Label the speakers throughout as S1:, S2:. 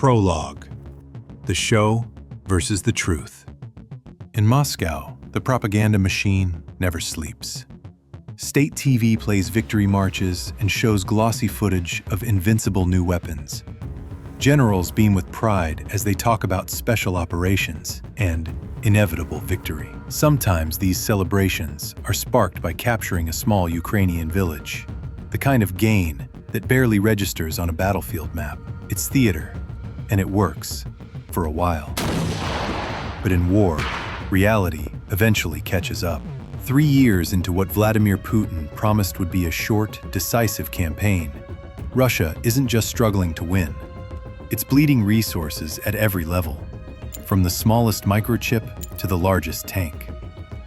S1: Prologue: The Show versus the Truth. In Moscow, the propaganda machine never sleeps. State TV plays victory marches and shows glossy footage of invincible new weapons. Generals beam with pride as they talk about special operations and inevitable victory. Sometimes these celebrations are sparked by capturing a small Ukrainian village, the kind of gain that barely registers on a battlefield map. It's theater, and it works for a while. But in war, reality eventually catches up. 3 years into what Vladimir Putin promised would be a short, decisive campaign, Russia isn't just struggling to win. It's bleeding resources at every level, from the smallest microchip to the largest tank.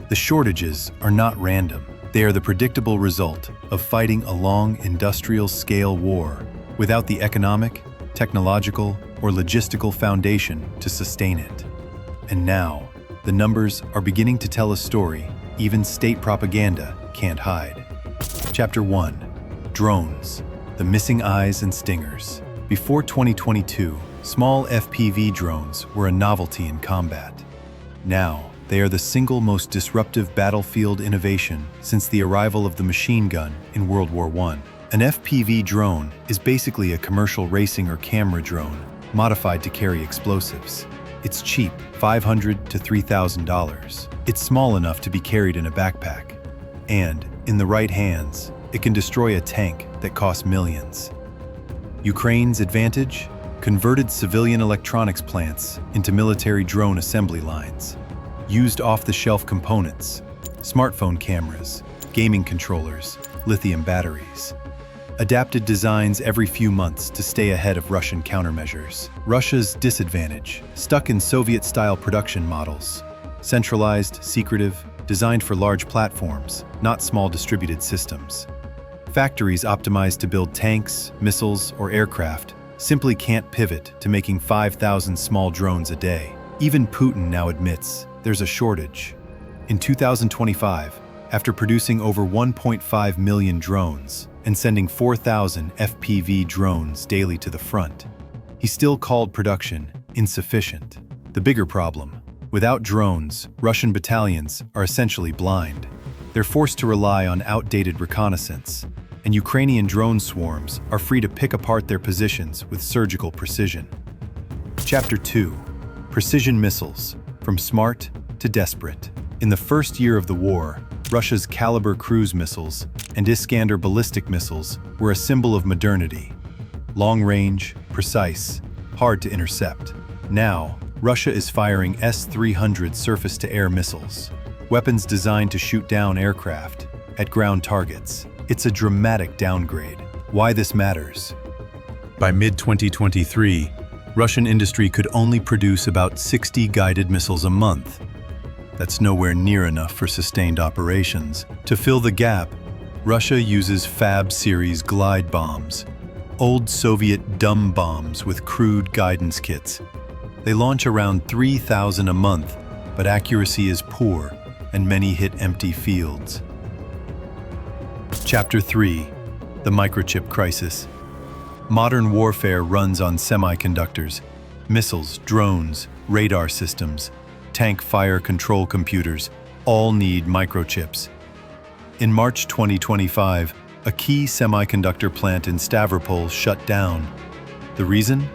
S1: The shortages are not random. They are the predictable result of fighting a long industrial-scale war without the economic, technological, or logistical foundation to sustain it. And now, the numbers are beginning to tell a story even state propaganda can't hide. Chapter 1: Drones, the missing eyes and stingers. Before 2022, small FPV drones were a novelty in combat. Now, they are the single most disruptive battlefield innovation since the arrival of the machine gun in World War I. An FPV drone is basically a commercial racing or camera drone modified to carry explosives. It's cheap, $500 to $3,000. It's small enough to be carried in a backpack. And, in the right hands, it can destroy a tank that costs millions. Ukraine's advantage? Converted civilian electronics plants into military drone assembly lines. Used off-the-shelf components, smartphone cameras, gaming controllers, lithium batteries. Adapted designs every few months to stay ahead of Russian countermeasures. Russia's disadvantage: stuck in Soviet-style production models. Centralized, secretive, designed for large platforms, not small distributed systems. Factories optimized to build tanks, missiles, or aircraft simply can't pivot to making 5,000 small drones a day. Even Putin now admits there's a shortage. In 2025, after producing over 1.5 million drones and sending 4,000 FPV drones daily to the front, he still called production insufficient. The bigger problem: without drones, Russian battalions are essentially blind. They're forced to rely on outdated reconnaissance, and Ukrainian drone swarms are free to pick apart their positions with surgical precision. Chapter 2: Precision missiles, from smart to desperate. In the first year of the war, Russia's Kalibr cruise missiles and Iskander ballistic missiles were a symbol of modernity. Long-range, precise, hard to intercept. Now, Russia is firing S-300 surface-to-air missiles, weapons designed to shoot down aircraft at ground targets. It's a dramatic downgrade. Why this matters? By mid-2023, Russian industry could only produce about 60 guided missiles a month. That's nowhere near enough for sustained operations. To fill the gap, Russia uses Fab series glide bombs, old Soviet dumb bombs with crude guidance kits. They launch around 3,000 a month, but accuracy is poor and many hit empty fields. Chapter 3: The Microchip Crisis. Modern warfare runs on semiconductors, missiles, drones, radar systems, tank fire control computers, all need microchips. In March 2025, a key semiconductor plant in Stavropol shut down. The reason?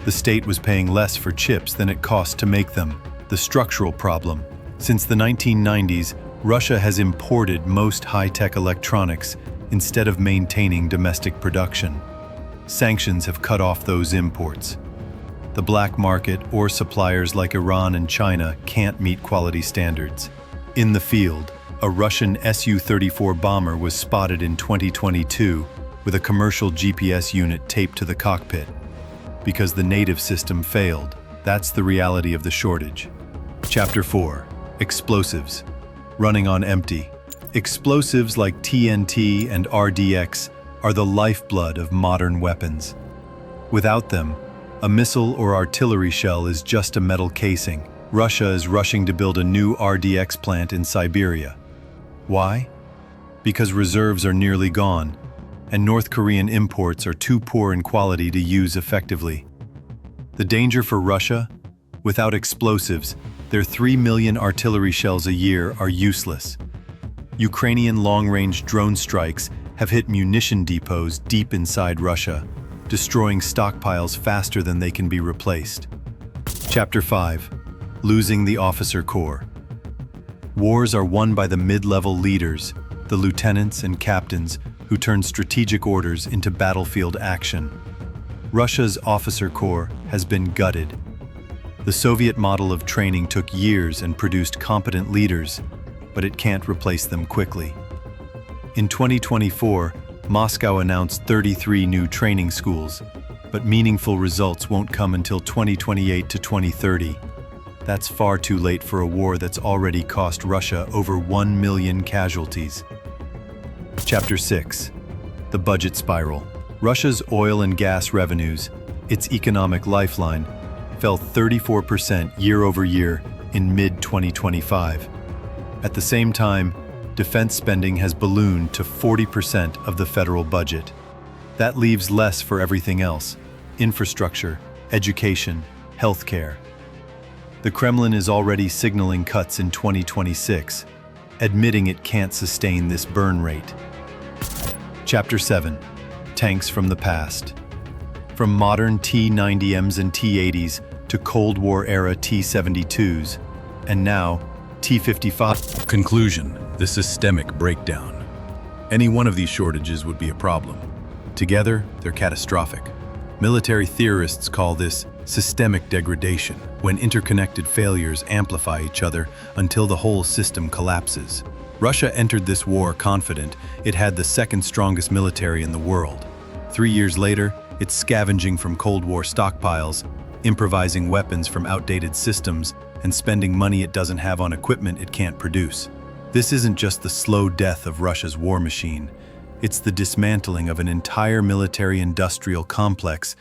S1: The state was paying less for chips than it cost to make them. The structural problem: since the 1990s, Russia has imported most high-tech electronics instead of maintaining domestic production. Sanctions have cut off those imports. The black market or suppliers like Iran and China can't meet quality standards. In the field, a Russian Su-34 bomber was spotted in 2022 with a commercial GPS unit taped to the cockpit. Because the native system failed, that's the reality of the shortage. Chapter 4: Explosives, running on empty. Explosives like TNT and RDX are the lifeblood of modern weapons. Without them, a missile or artillery shell is just a metal casing. Russia is rushing to build a new RDX plant in Siberia. Why? Because reserves are nearly gone, and North Korean imports are too poor in quality to use effectively. The danger for Russia? Without explosives, their 3 million artillery shells a year are useless. Ukrainian long-range drone strikes have hit munition depots deep inside Russia, destroying stockpiles faster than they can be replaced. Chapter 5. Losing the Officer Corps. Wars are won by the mid-level leaders, the lieutenants and captains who turn strategic orders into battlefield action. Russia's Officer Corps has been gutted. The Soviet model of training took years and produced competent leaders, but it can't replace them quickly. In 2024, Moscow announced 33 new training schools, but meaningful results won't come until 2028 to 2030. That's far too late for a war that's already cost Russia over 1 million casualties. Chapter 6. The Budget Spiral. Russia's oil and gas revenues, its economic lifeline, fell 34% year-over-year in mid-2025. At the same time, defense spending has ballooned to 40% of the federal budget. That leaves less for everything else: infrastructure, education, healthcare. The Kremlin is already signaling cuts in 2026, admitting it can't sustain this burn rate. Chapter 7. Tanks from the past. From modern T-90Ms and T-80s to Cold War-era T-72s, and now T-55.
S2: Conclusion: the systemic breakdown. Any one of these shortages would be a problem. Together, they're catastrophic. Military theorists call this systemic degradation, when interconnected failures amplify each other until the whole system collapses. Russia entered this war confident it had the second strongest military in the world. 3 years later, it's scavenging from Cold War stockpiles, improvising weapons from outdated systems, and spending money it doesn't have on equipment it can't produce. This isn't just the slow death of Russia's war machine. It's the dismantling of an entire military-industrial complex